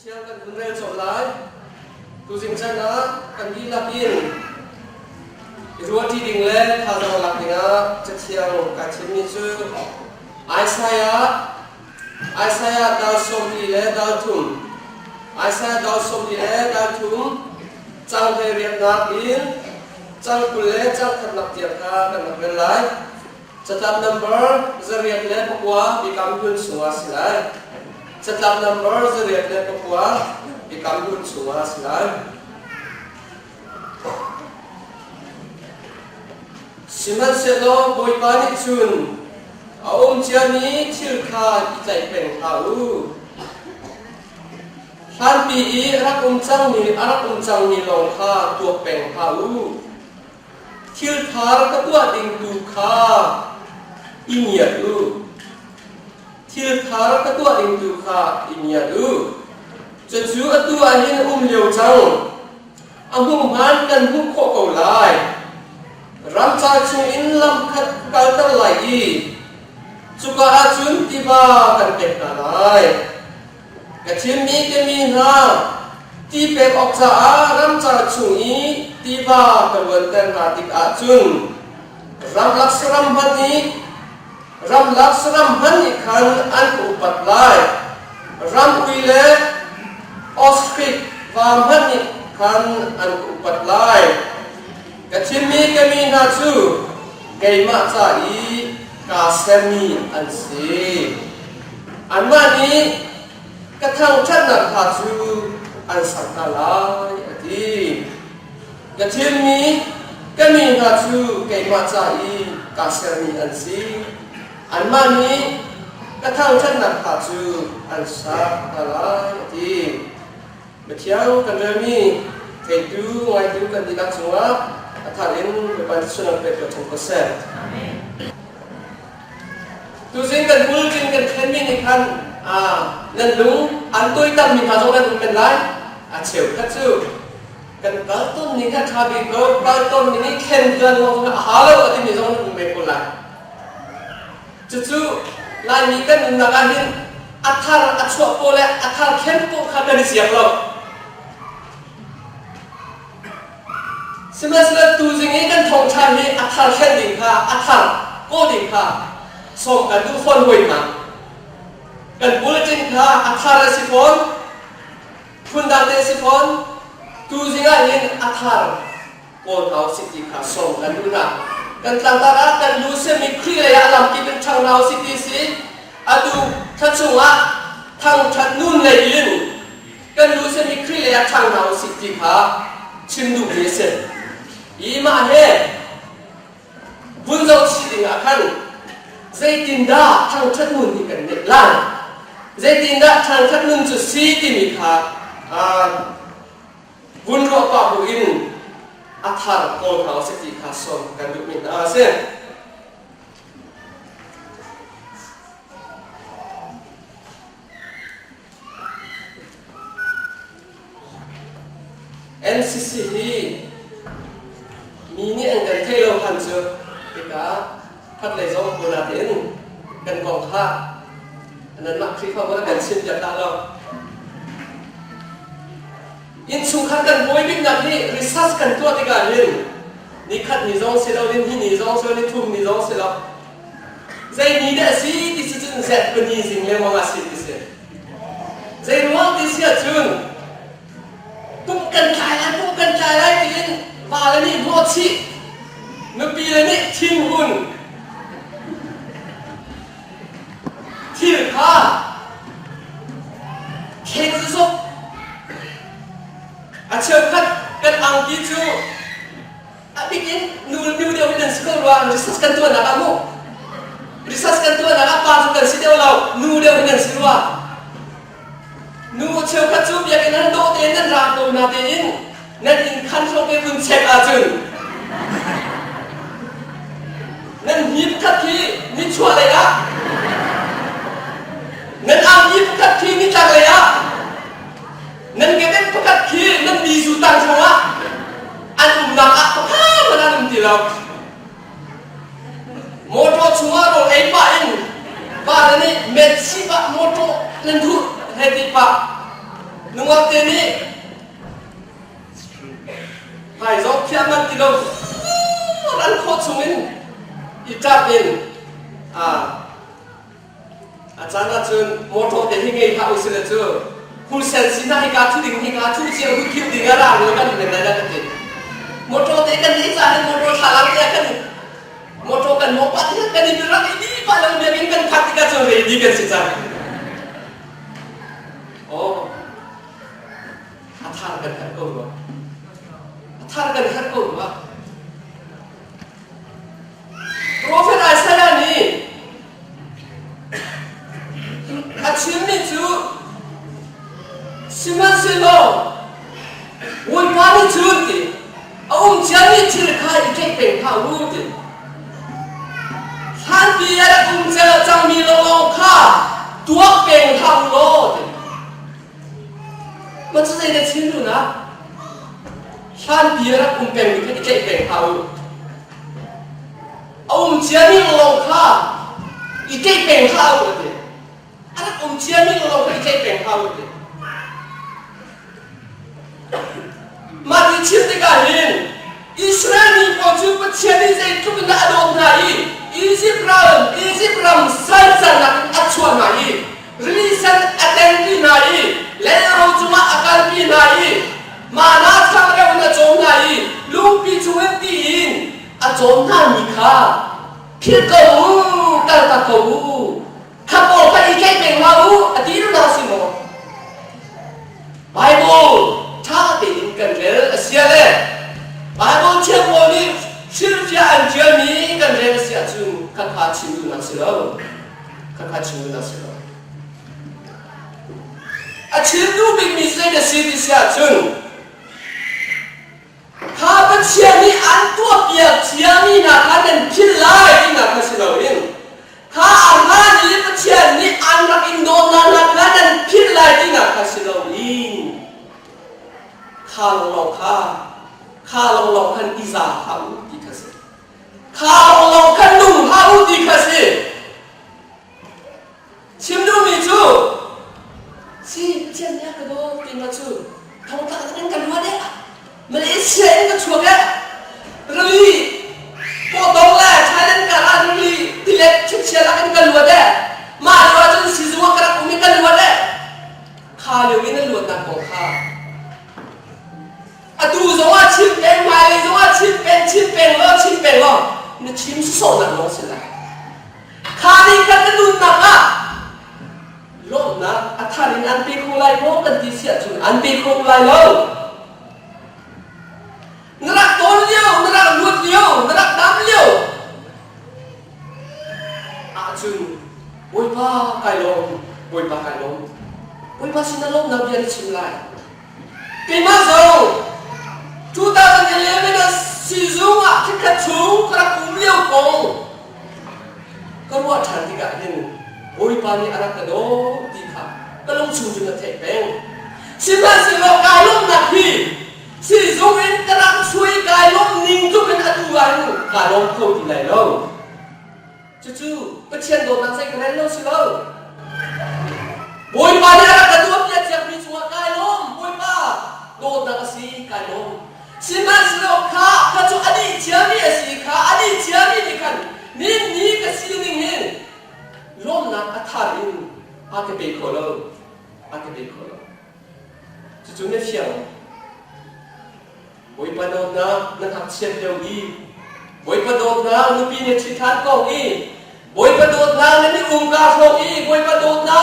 chiang kan bunrel chom lai tu jing chan na kan gi la pin ruati ding le tha dang lak dinga cha chiang ka chim ni chu Isaiah dal som di le dal thum Isaiah dal som di le dal thum chang he riat na pin chang kul le chang khat nak tiak kha kan nak vel lai chatlap number zariat le pakwa bikam hun sunga silai chatlap number zariat le pakwa bikam hun sunga silai siman selo boy pani chun aum chiani thil kha itlai peng thau han pi i rak chang ni long kha tu peng thau thil thar ka tua ding tu kha inya lu thil thar ka tua ding tu kha inya lu chu chu atu ahin leu chang amung han kan hu kho ko lai ram cha chu in lam khat kal ta lai i chu ka a chun ti ba kan pe ta lai ka chim mi ke mi na ti pe ok cha a ram cha chu i ti ba kan wan tan na tik a chun ram laksram bhani khan an upat lai ram uile ostrich va bhani khan an upat lai ka chimmi kami na chu gei ma cha i ka semi an si an ma ni ka thang chat na kha chu an sak ta lai ati ka chimmi kami na chu gei ma cha i ka semi an si an ma ni ka thang chat na kha chu an sak ta lai ati ma thiang kan mi thei tu ngai tu kan di lak chunga athalin ban sunang pe ko thong ko se tu jing kan bul jing kan khen mi ni khan nan lung an toi tam mi ma jong nan men lai cheu kha chu kan kal ton ni kha tha bi ko kal ton ni khen dan ngo halo ati mi jong nan me ko lai chu chu lai mi kan na ga hin athar achwa ko le athar khen ko kha ka ri siak lo semasa tu jingi kan thong chan ni athar khen ding kha athar ko ding kha som kan du phon hoi ma kan bul jing kha athar sifon phundang te sifon tu jinga hin athar ko thau siti kha som kan du na kan tang ta kan lu se mi khri le ya lam ki ben chang nau siti si adu thachunga thang that nun le yin kan lu se mi khri le ya chang nau siti kha chim du le se ima he bunzo chi ding akan zaitin da thang that nun ni kan net lan zaitin da thang that nun chu si ti mi kha bun ro pa bu in athar ko thau se ti kha som kan du min a se NCC hi mini ang kan thelo han chu tika phat le zo ko na tin kan kong kha anan mak khi kha ba kan sim ja ta lo in chung khat kan boy big na ni research kan to tika hin ni khat ni zong se lo din hi ni zong se ni thum ni zong se lo zai ni da si ti chu chun zat ko ni jing le ma si ti se zai ruang ti sia chun tum kan chai lai tin ba la ni bo chi nu pi la ni thin hun thil kha khen zu so a cheu khat kan ang ki chu a bikin nu de win school wa research kan tu na ka mu research kan tu na ka pa chu kan si de lo nu de win school wa nu cheu khat chu bia kan do te nan ra ko na te in nan in khan so ke kun check a chun nan hip khat ki ni chua le ya nan am hip khat ki ni tak le ya nan ke den khat ki nan bi su tang changa an nak a pa ma nan ti lo moto chunga ro ei pa in ba ni met si ba moto nan thu he ti pa นึกว่าเตนี่หายจอกเทียมมันติดลมรันโคตรสมินอีจับเป็นอาจารย์จนมอโตเตหิเงยพาอุสิเลจูคุณเซนซินาฮิกาทุดิงฮิกาทุเจียวคิวดิงาราเลยกันเป็นอะไรกันติมอโตเตกันนี่จานมอโตทารังเตกันมอโตกันมอปัตยกันนี่เป็นรักini paling dia ingin ketika sore di kan sisa oh atarkan harko ba atarkan harko ba Prophet Isaiah ni achimni chu siman silo woi pani chuti aum jani chirkha ikek peng kha wutiท่านเบียร์คุณเจอจังมีโลงค่าตัวเก่งทำโลดมันจะได้ชิ้นดูนะท่านเบียร์คุณเป็นมีแค่เก่งทำเอาเจียมีโลงค่าอีเก่งทำเลยอะไรเจียมีโลงค่าอีเก่งทำเลยมาที่ชิ้นที่การเห็นอิสราเอลพอจุดเชียร์นี่จะทุกนาโดนไหนEgypt ram salsa nak achwa nai religion attend nai lero cuma akal pi nai mana sang re na chom nai lupi chuan tin a chom na ni kha phir ko ta ko kha ko pa I ke peng ma u a ti ru na si mo Bible tha te in kan le asia le Bible che mo ni 실제 안전이 간레스야 중 각하 친구 나스러 각하 친구 나스러 아 친구 빅미스의 시디스야 중 하버 치안이 안토피아 치안이 나가는 필라이 나가시러인 가 안하니 치안이 안락인 노나 나가는 필라이 나가시러인 칼롱한 이사 하우 디카세 칼롱한 둥 하우 디카세 침둥이주 시 젠야 그도 띵마주 통타는 간와데 말레이시아에 추어가 르리 포동라 차는 가라 르리 딜레 칙시아라는 간와데 마르와준 시즈와 가라 꾸미 간와데 칼용이는 루었나 공카ดูสว่าชิมเป็นมาเลยสว่าชิมเป็นแล้วนี่ชิมสอนน้องสิละข้านี่กันจะดูหนักอ่ะโลกนะท่านอันเป็นคนไรโลกกันที่เสียจุนอันเป็นคนไรแล้วนรักต้นเลี้ยวนรักลุดเลี้ยวนรักน้ำเลี้ยวอาจุนบุยป้าไก่ลมบุยป้าสินะลมน้ำเย็นชิมไรปีมาสอง2011 season kita cung kerap kuliah kong kalau cantik gak ini oi pani anak kedo dika kalau cung juga tepeng sila kalung nabi season ini kerap suai kalung ningju kan atuan kalung kau dilai lo cucu pecian donang saya keren lo sila oi pani anak kedo dia siap ni semua kalung oi pa donang si kalung Simaslo ka kacu adi jami asi ka adi jami ni kan ni kasiling hin lom na atharin ake bekolo cucunya siang boy padon na hak siap jauh boy padon na nupi ni citat kong boy padon na ni ungkar kong boy padon na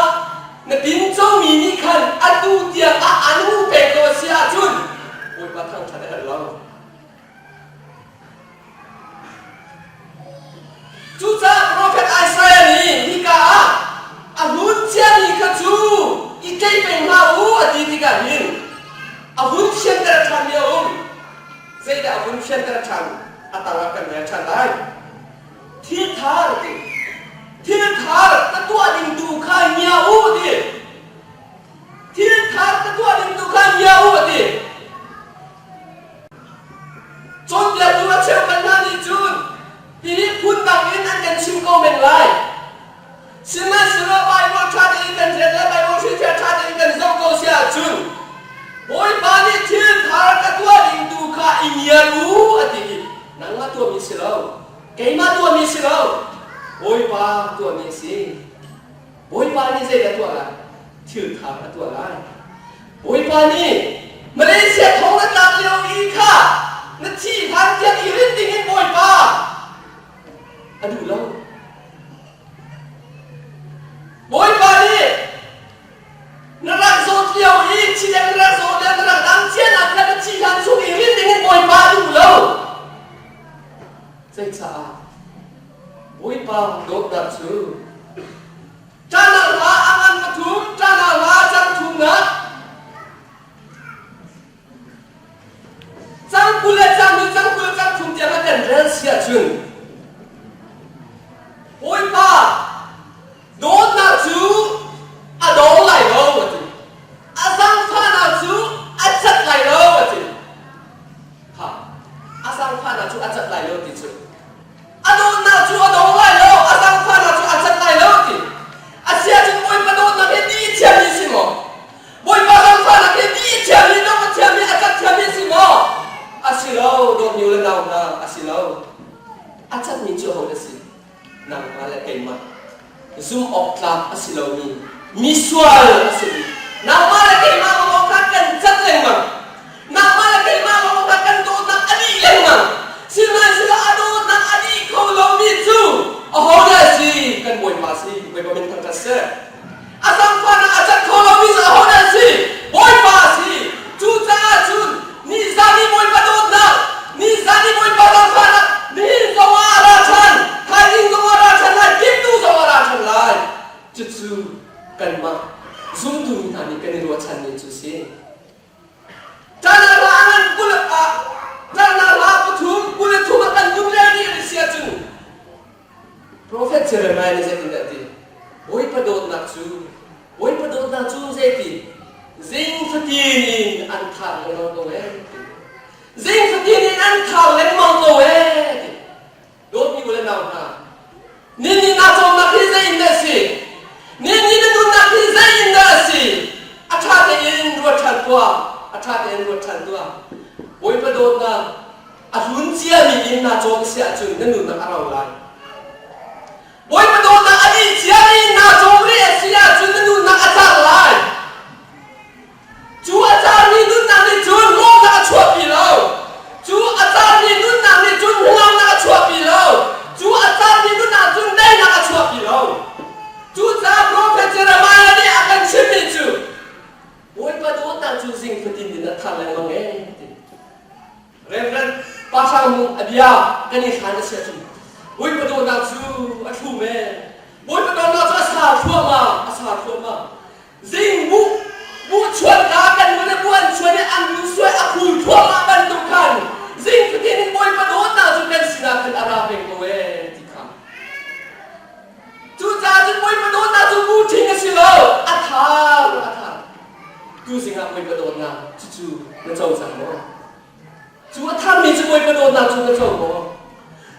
pinjau mini kan adu dia anu beko sia jun boy patang cari halang. Juga Prophet Isaiah ni hika ahun cian hika cu ikai pengau adi tiga hin ahun cian terchan ya saya dah ahun cian terchan atau akan terchan lain Thar ketua dindu kanya di Thar ketua dindu kanya di John dia dua cewek nani Jun ini pun bangin akan singkong menlai semua Bible cari ikan jela Bible cerita cari ikan zongko sia Jun กันตัวอะไรชื่อถามกันตัวอะไรโอ้ยปานี่มาเลเซียท้องอากาศเร็วอีกค่ะนั่นที่ทางเทียนอีรินดิ้งโอยปาอะดูแล้วโอ้ยปานี่นรักโซเทียวอีกที่ยังนรักโซเทียนนรักดังเชียนอันนั้นที่ทางสุอีรินดิ้งโอยปาดูแล้วใจสะอาดโอ้ยปาโดดดับชื่อจานาลาอังปทุมจานาลาจังทุมนะจังกุเลจังมือจังกุเลจังทุมจะมาเป็นเรื่องเสียจุนโอ้ยป้าโดนนาจูอะโดนไหลโลวะจีอะสังฟ้านาจูอะจัดไหลโลวะจีค่ะอะสังฟ้านาจูอะจัดไหลโลติจูอะโดนนาจูอะโดนไหลโลอะสังฟ้านาจูอะจัดไหลโลติอะเสียจุนโอ้ยป้าโดนนาเป็นดีเทียมนี่สิโมโอ้ยป้าสังฟ้านาเป็นดีเทียมนี่โดนเทียมนี่อะจัดเทียมนี่สิโมอาศิลาวโดนยูเลนาวนาอาศิลาวอาจารย์มีชื่อของเดสินางมาเลเกมาซุ่มออกลาอาศิลาวนี้มิสวาลอาศิลนางมาเลเกมาบอกกันจัดเลยมั้งนางมาเลเกมาบอกกันโดนนางอดีเลยมั้งสิมันสิลาโดนนางอดีเขาลงมิจูโอ้โหเดสิกันบ่อยมาสิบ่อยมาเป็นทางกระแสอาสังฟานะอาจารย์เขาลงมิจูโอ้โหเดสิบ่อยมาสิจูจ้าจูนี่ซานี่บ่อยมาโดนนะนี่ซานี่บ่อยมาสังฟานะนี่สวาราชันไทยยิงสวาราชันไทยกิมดูสวาราชันไล่จุดซูกันมาซุ่มดูนี่นี่กันในรัวชันนี่จุดสิจานาลาอันกุลอะจานาลาปทุมกุลทุมกันกุลเรนี่เสียจุน Prophet Jeremiah ni saya tidak di oi padot nak chu zeti zing fatinin an thang lo to zing fatinin an thang le mong to dot ni boleh naw ha ni na chom na khi zai in da si ni na dun na khi zai in da si atha te in ro chan tua oi padot na ahun chia mi in na chom sia chun na nun na arau laiโอ้ยมาโดนนักอดีตเชียร์นี่นาโจมเรียเชียร์จุนนู่นนักอาจารย์ไล่จูอาจารย์นี่นู่นนักนี่จุนโลกนักชั่วปีแล้วจูอาจารย์นี่นู่นนักนี่จุนหัวนักชั่วปีแล้วจูอาจารย์นี่นู่นนักจุนได้นักชั่วปีแล้วจูจ้าโปรเฟสเจอร์มาเนี่ยอาการชิมิจูโอ้ยมาโดนนักจูซิงฟตินดินักทางแรงมังเองเรื่องภาษามุอเดียกันนี่ขันเสียจูโอ้ยมาโดนนักจูอาชูแม่โอ้ยมาโดนนักจูอาสาทั่วมาซิงบุชวนกันมันเนี่ยบุญชวนเนี่ยอันยุ่งสวยอาคูทั่วมาบรรทุกกันซิงที่นี่โอ้ยมาโดนนักจูเป็นสินาเป็นอาราเบงโอเอที่ข้าจูจ้าจูโอ้ยมาโดนนักจูบูทิ้งกันสิโลอาธาจูสิงห์โอ้ยมาโดนนักจูนั่นเจ้าสังโมจูอาธามีจูโอ้ยมาโดนนักจูนั่นเจ้าโม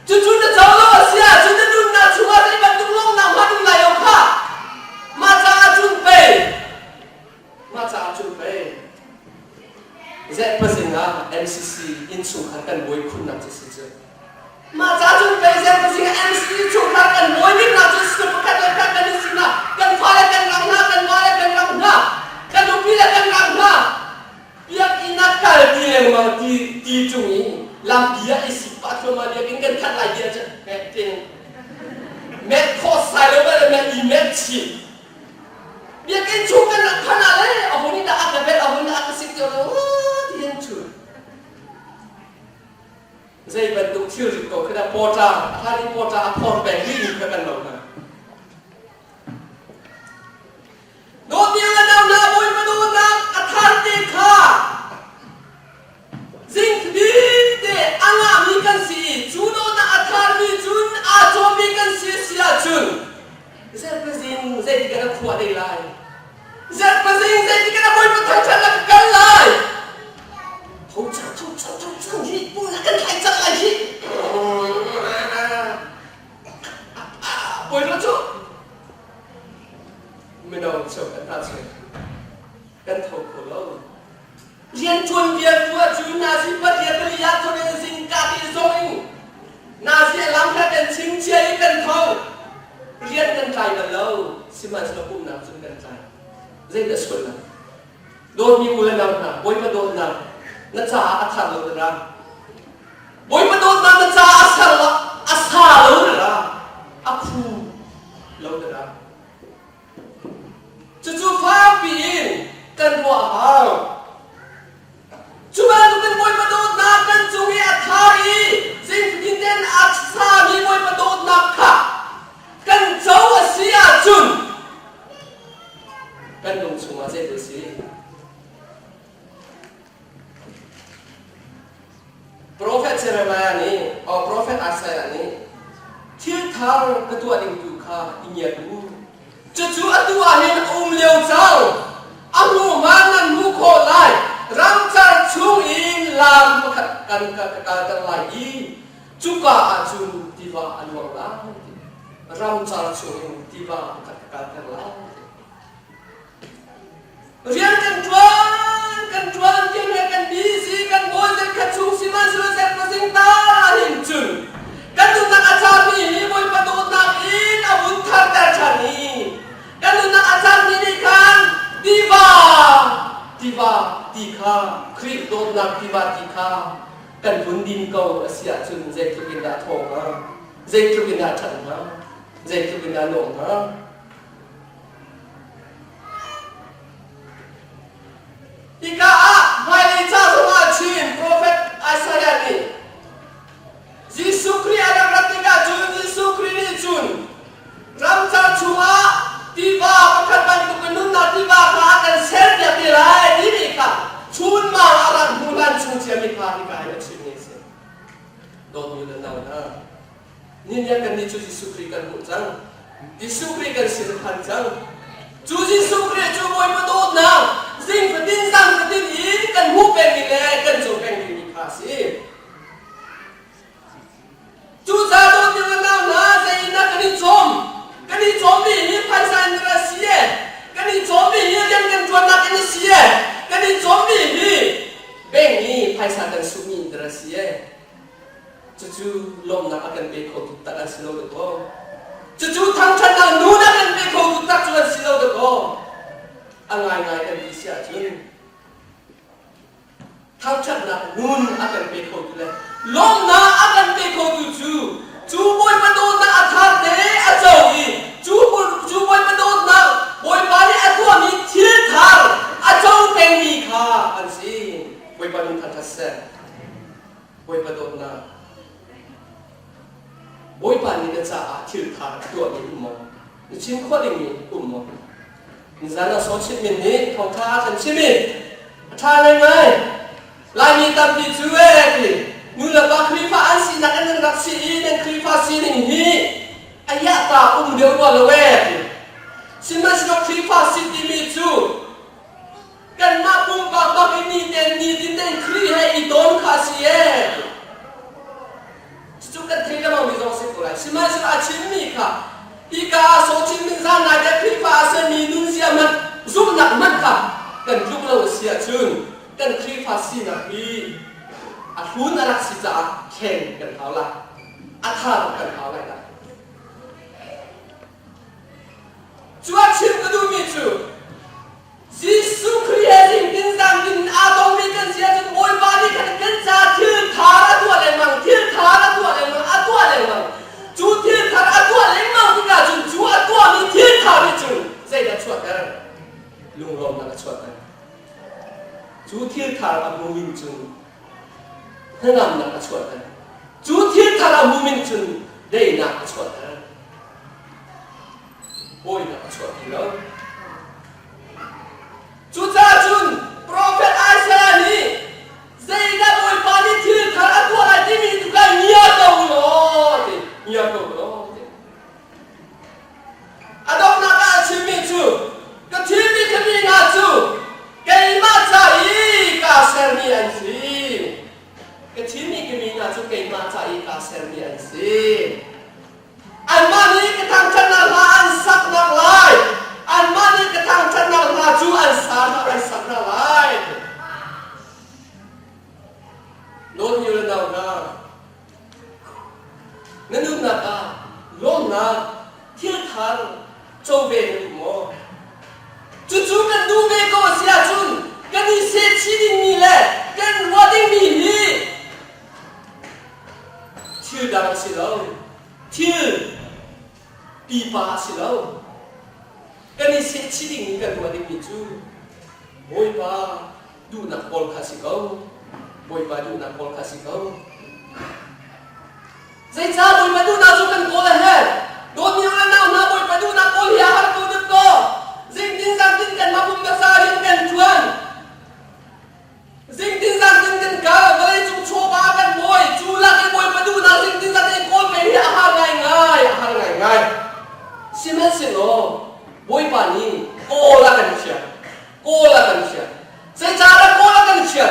จู่ๆจะเจ้าโลเสียจู่จะดุนนะชัวร์ที่มันดุลงน้ำมาดุไหลออกค่ะมาจากจุนเป้เจ็ดเปอร์เซ็นต์นะ MCC อินสุขันกันบวยคุณนักจะสิเจมาจากจุนเป้เจ็ดเปอร์เซ็นต์ MCC สุขันกันบวยนี่นักจะสิประกาศกันนี่สินะกันฟ้าและกันรังหน้ากันว่าและกันรังหน้ากันดุปีและกันรังหน้าเปียกอินักการที่เรื่องมาที่จุงนี้ลำเบียไอสิปัตมาเดียกินกันขัดไหลเดียจะแม่เต็งแม่ข้อสายแล้วแม่อีแม่ฉีดเบียกินชูกันขนาดเลยเอาคนนี้ด่าอักเบ็ดเอาคนนี้ด่าอักสิกเดียวที่ยังชูใจเป็นตุกชื่อจุดโตขึ้นมาโปจ้าถ้าที่โปจ้าพอแบ่งที่กันกันหรอกนะโดนเดียวกันเอาหน้าบุยมาดูนะอัฐานตีข้าสิ่งดีเดอังอามีกันสิจูโนนะอัฐานมีจุนอาโจมีกันสิเสียจุนเจ็ดเปอร์เซ็นต์เจ็ดที่กันขวดได้เลยเจ็ดเปอร์เซ็นต์เจ็ดที่กันบุยมาทั้งชั้นละกันเลยทุกชั้นที่บุยกันใครจะอะไรที่บุยมาจุไม่ต้องชอบกันท่าเสียกันถูกคนเราเรียนชวนเรียนตัวจูนาซีปฏิบัติยาตัวเองสิ่งการที่ส่งนาซีล้ำแค่เป็นชิงเชียร์กันเขาเรียนกันใครกันแล้วสิมันสนุกนักจนกัน zai da sulla do mi ula nam na boy pa do na na cha athar lo ra boy pa do na na cha asar lo ra aphu lo ra chu fa pi kan wa ha chuba tu kan boy pa do na kan chu hi athari sing din den aksa mi boy pa do na kha kan chau asia chun kan dong chunga se do si Prophet Jeremiah ni, Prophet Isaiah ni, thil thar katua ding tu kha inya tu, chu atua hin liu chang, amu manan mu kho lai, ram char chung in lam kan lai i, chu ka achun diva anwang la, ram char chung in diva kan lai. Rian kan tuan kan bisi kan boy kan chung si man suruh set pasing ta hin chun kan tu nak ajar ni boy patut nak in abun thar dar chani kan tu nak ajar ni kan diva tika kri dot nak diva tika kan bundin kau asia chun zai tu bin da thong ha zai tu bin da chan ha zai tu bin da long ha Ika hai cha sama chin Prophet Isaiah ni Yesus Kristus ada ratika jun Yesus Kristus ni jun ram cha chua tiba pakat ban tu kenun na tiba ka akan ser dia tirai ini ka chun ma aran bulan chung cia mi ka ni ka ya chin ni se do mi le na na ni nya kan ni chu Yesus Kristus kan mu chang Yesus Kristus kan sir khan chang chu Yesus Kristus chu boy ma do na Sing fatin sang fatin ini kan hu peng ni le kan so peng ni kasi. Chu sa do ti na na sa ina kan ni chom ni pan sa indra sie. Kan ni chom ni yang kan tuan nak ni sie. Kan ni chom ni peng ni pan sa kan su ni indra sie. Chu lom nak akan be ko tu tak kan silo de ko. Chu thang chan na nu nak kan be ko tu tak chuan silo de ko. Angai kan bisa jun thang chat na nun akan pe ko tu le lom na akan pe ko tu chu boy pa do na athar de a chau ni chu boy pa do na boy pa ni atwa mi thil thar a chau peng ni kha an si boy pa nun tha se boy pa do na boy pa ni da cha thil thar atwa mi mo ni chin kho ding ni mo Zana sosial ini kongkar dan cimin, cara mai, lagi tapi cuek ni, mula bakrifa ansi nak kena raksi ini krifa sini ni, ayat tak dia buat lewat, simas nak krifa sini micu, kan nak pun bak ini dan ni dan kri hai idon kasih, cukup terima mau bisa sekolah, simas nak cimi kah. Ika sosial minsan ada krifa seni Indonesia man zoom nak man ka kan zoom lo sia chun kan krifa si nak hi athun arak si cha ken kan haula athar kan haula da chuat chim ka du mi chu Yesu Kristus din sam din adong mi kan sia chun oi ba ni kan cha thil thara tu le mang atwa le mang chu thil thar atwa le mang tu ka chun chu atwa mi thil thar mi chun zai da chuat da lung rom na chuat da chu thil thar a mu min chun hanam na chuat da chu thil thar a mu min chun dei na chuat da oi na chuat ni lo chu cha chun Prophet Isaiah ni zai da boy pa ni thil thar atwa la ti mi tu ka nia ko lo nia ko lo adok na ka chimi chu ka chimi kami na chu kai ma cha i ka ser mi an si ka chimi kami na chu kai ma cha i ka ser mi an si an ma ni ka thang chan na la an sak nak lai an สิเรากันนี่เสียชีวิตกันตัวเด็กมีจูบอยป้าดูนักบอลคาสิเขาบอยป้าดูนักบอลคาสิเขาใจจ้าบอยป้าดูนักจุกันโกลเหรอโดนยังนั่งบอยป้าดูนักบอลเฮียฮาร์ตูดึกโตจริงจริงกันมาพุ่งกระซาเรียนกันชวนจริงจริงกันกันเวลาจุกโชว์บ้ากันบอยจูลักไอ้บอยป้าดูนักจริงจริงไอ้โกลไปเฮียฮาร์ง่ายสิเมสิโนบอยป้านี่โกลักกันเชียใจจ้าละโกลักกันเชีย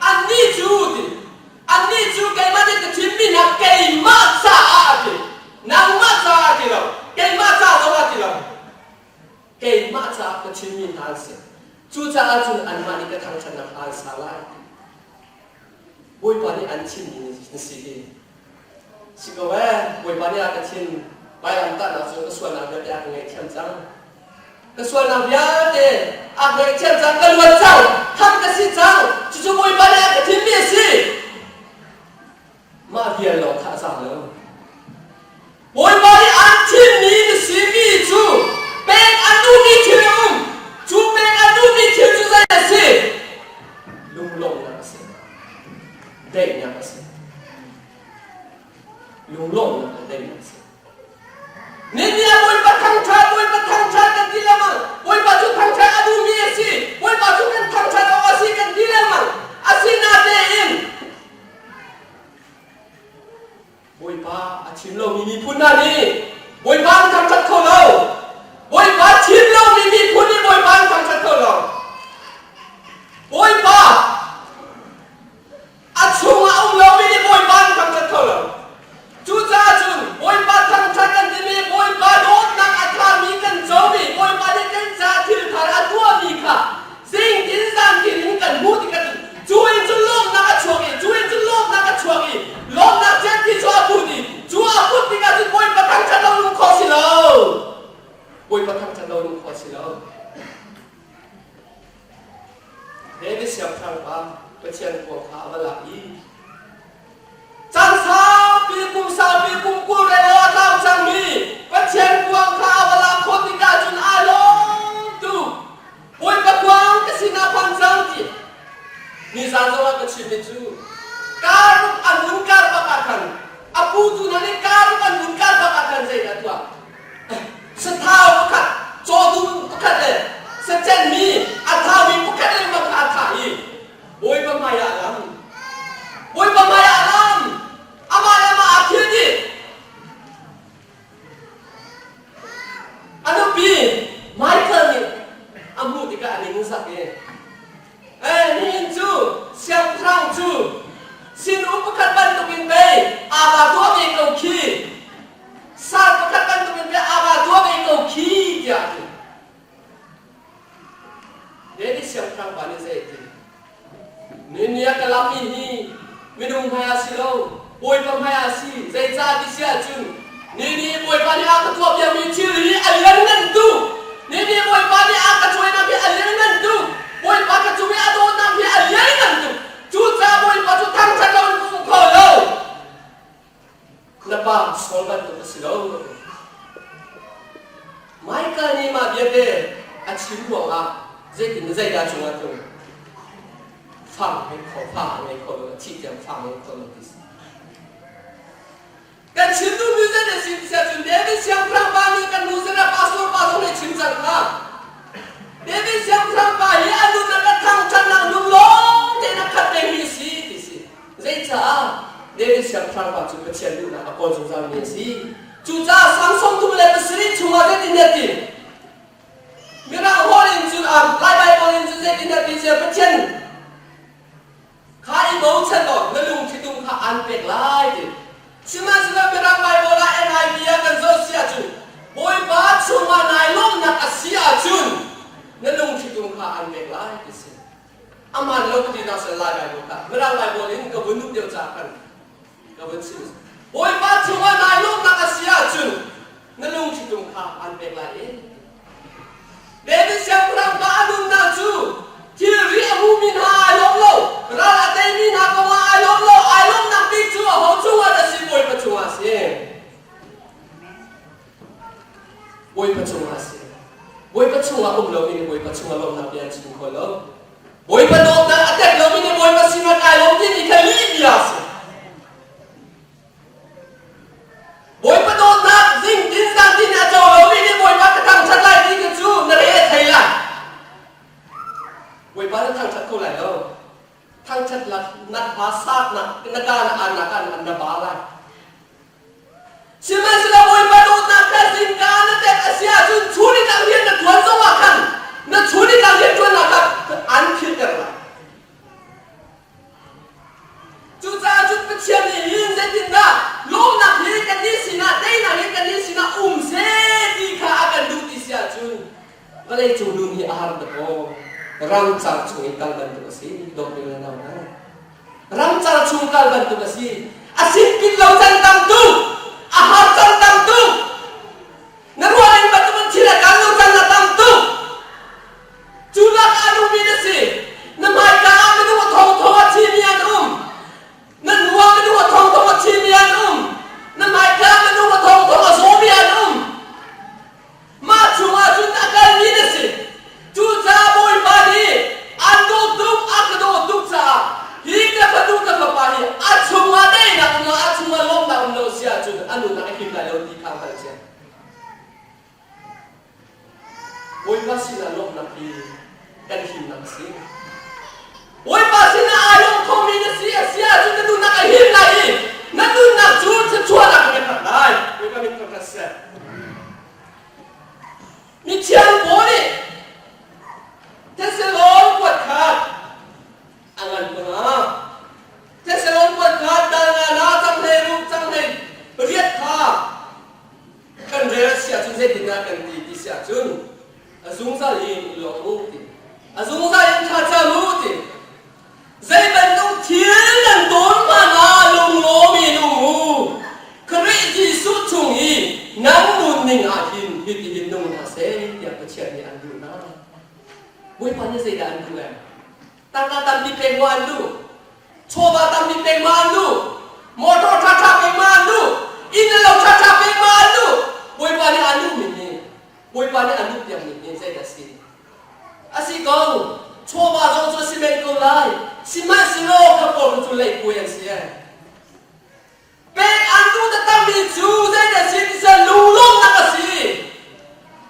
อันนี้จูไก่มาเด็กทีมมีนักไก่มาซาอาตินังมาซาอาติเราไก่มาซาตัวอาติเราไก่มาซาก็ทีมมีทางเสียจูจ้าจูอันมานี่ก็ทางฉันนักอาสาไล่บอยปานี่อันทีมนี่สิสิก็ว่าบอยปานี่อาก็ทีมไปอันตันเอาส่วนก็ส่วนนักเรียนไงเช่นจังก็ส่วนนักเรียนเด็กอาไงเช่นจังก็ล้วนจังทำก็สิจังจู่ๆบอยปานี่ก็ทีมมีสิมาเดียร์หลอกท่าสั่งแล้วบอยบอยอันที่มีสิมีจูเป็นอันดูมีเทียมจูเป็นอันดูมีเทียมจูใจสิลุงลงนะสิเด็กนะสิลุงลงนะเด็กนะสินี่บอยบัดทางชากันดีแล้วมั้งบอยบัดจุทางชาอันดูมีสิบอยบัดจุกันทางชาเอาสิกันดีแล้วมั้งอาสินาเดอินบอยป้าทีมเรามีพุ่นนานี่บอยป้าทำชัดเขาเราบอยป้าทีมเรามีพุ่นนี่บอยป้าทำชัดเขาเราบอยป้าช่วงเอาเรามีบอยป้าทำชัดเขาเราจูจ้าจุนบอยป้าทำชัดกันที่มีบอยป้าโดนนักอัตรามีกันโจมีบอยป้าได้กันจ้าที่ทาราตัวมีค่ะสิ่งที่สร้างที่นี้กันพูดกันจูเองจุลมนักช่วงอีจูเองจุลมนักช่วงอีลมนักเจ็บที่ชัวพูดจูอาพูดที่กันจุบอยป้าทำชัดเราลุงขอสิเราบอยป้าทำชัดเราลุงขอสิเราเด็กเสียงทางป้าไปเชียนพวกข้ามาหลับอีจันทราปีกุมสาวปีกุมกูเรวตามจังมีไปเชียนพวกข้ามาหลับคนที่กันจุนอารมณ์ดูบอยป้ากวางก็สินาพันจังจีนี่สันสวัสดิ์ชิมิจูการอันมุนการปะกันอาปูตุนันนี่การอันมุนการปะกันใจกันตัวสถาปะโจดุนปะกันเลยสเจนมีอัฐามีปะกันเลยมันอัฐาอีบอยปะมายาลัมอามาอาเทียดีอันนั้นปีไมเคิลนี่อามูติกาอันนี้มุสักเองนี่จูเสียงพรังจูสินอุปการบันตุกินไปอาบาตัวเองเอาขี้สารอุปการบันตุกินไปอาบาตัวเองเอาขี้จ้ะเดี๋ยวที่เสียงพรังบันนี่เสร็จนี่กลามีนี่ไม่ดูพยาสิเราบอยพยาสิใจจ้าที่เสียจุนนี่บอยปานี่อากตัวเบียมีชื่อนี้อะไรนั่นดูนี่บอยปานี่อากช่วยนักเบียอะไรนั่นดูบอยปากช่วยอาโดนักเบียอะไรนั่นดูจูจ้าบอยปาจูทำฉันเราคุ้มครองเรานับว่าสองกันตัวสิเราไม่กันนี่มาเบียเดอาชีพหัวอ่ะใจกินใจยาจุงอ่ะตัวฟังให้เขาฟังให้เขาที่จะฟังให้เขาดิกันชินดูมิวสิกเดสิเสียจุนเดวิเสียงพรังบานีกันดูสินะปัสโลในชิมจังค่ะเดวิเสียงพรังบานีอันดูนักทางฉันนักลุงลงเดนักขัดเดมิสิดิสิใจจ้าเดวิเสียงพรังบาจุกเชียนดูนะอากรจุจ้ามีสิจุจ้าสังสมทุเรศสิริชุมาเดตินเดติมีรังฮอลินจุไลใบบอลินจุเดตินเดติเสียเชียนข้าอีโบฉันบอกนั่นลุงที่ตุ้งข้าอันเป็กไล่ดิชิมาสิเราเป็นรังใบโบราณNIVกันโซเซียจุนบอยบาชุมานายล้มนักอาเซียจุนนั่นลุงที่ตุ้งข้าอันเป็กไล่ดิสิอามันโลกที่น่าสนใจใบโบราณเป็นรังใบโบราณก็วุ่นเดียวจากกันก็วุ่นสิบอยบาชุมานายล้มนักอาเซียจุนนั่นลุงที่ตุ้งข้าอันเป็กไล่เดวิสยังรังบาลุนนาจูที่เรียกมูมินหายล้มโลเราละเตมินหากว่าไอ้ล้มโลไอ้ล้มนักบิ๊กจูเขาจูว่าจะสิบอยประชุมอาเซียนบอย ประชุมลงนักเรียนชิมคนแล้วบอยประโดดนะอาจารย์เราไม่ได้บอยมาสิมาไกลลงที่นี่แค่ลีเดียสบอยประโดดนะสิ่งที่สังที่น่าจะเราไม่ได้บอยมาทางชัดไล่ที่กันจูนั่นเองไทยละบอยมาทางชัดเท่าไหร่แล้วทางชัดละนักภาษานักการอ่านนักการอันดับอะไรใช่ไหมสิเราบอยประโดดนะแต่สิ่งการนั่นแต่อาเซียจุนชูนี่การเรียนนักทวนสวัสดิ์กันนักชูนี่การเรียนทวนนักกันอันคิดกันละจุดจ้าจุดเป็นเชียงนี่ยืนเส้นดินนะลงนักเรียนกันนี่สินะได้นักเรียนกันนี่สินะเสดีข้ากันดูที่เสียจุนก็เลยจูดุนที่อาหารตะโกรำจักช่วยกันบันทุกสิ่งดอกเบี้ยน้ำนะรำจักช่วยกันบันทุกสิ่งอาศิกินเราจันตังตุอาหารจันตังตุนักวันนี้บัตรมันชิลกันเราจันตังตุจุลักอนุมินสิน้ำหายกาไม่รู้ว่าทองทองชีมีอันนั่นหัวไม่รู้ว่าทองทองชีมีอันนั่นหมายกาไม่รู้ว่าทองทองโสมีอันมาชัวจุดอาการนี้นะสิจุดจ้าบอยบานีอันดูดุกอักดูดุกจ้าฮีกับกระดูกกับปานีอัดชัวได้นะอัดชัวลงนะเราเสียจุดอันนู้นนะไอ้คิดได้เราดีข้างกันเสียบอยบาสินะลงนะพี่กันหิมนะสิโอ้ยภาษาอารมณ์คอมมิวนิสต์เสียจุดนั้นดูนักหิมได้นั่นดูนักจูนจะชัวนักเรียนได้ไม่ก็มีตัวกระแสมีเชียงโบนี่เทสโลนปวดขาดอันนั้นก็นะเทสโลนปวดขาดดังนะจังเลยรูปจังเลยเรียกขากันเรียกเสียจุนเสียดินากันดีที่เสียจุนอาซุงซาลินหลงมุติอาซุงซาลินชาชามุติใจเป็นต้องเทียนนั่นโดนมานาลุงโลมีลุงหูคริจิสุชงอีนั่งนุนนิ่งอาหินฮิติหินนุ่งนาเสียอยากไปเชียร์นี่อันดูนะบุยพันนี่เสียอันดูแหละตั้งแต่ตั้งที่เป็นวันดูโชว์ว่าตั้งที่เป็นวันดูมอเตอร์ช้าๆเป็นวันดูอินเราช้าๆเป็นวันดูบุยพันนี่อันดูมินี่บุยพันนี่อันดูยังมินี่ใจดัสซีอาศัยกองโชว์ว่าจงจะสิเมนกูไลสิมาสิโลกับผมจุเลยกูยังเสียเป็นอันดูแต่ตั้งมีจูใจดัสซีที่จะลุงล้มนักสิ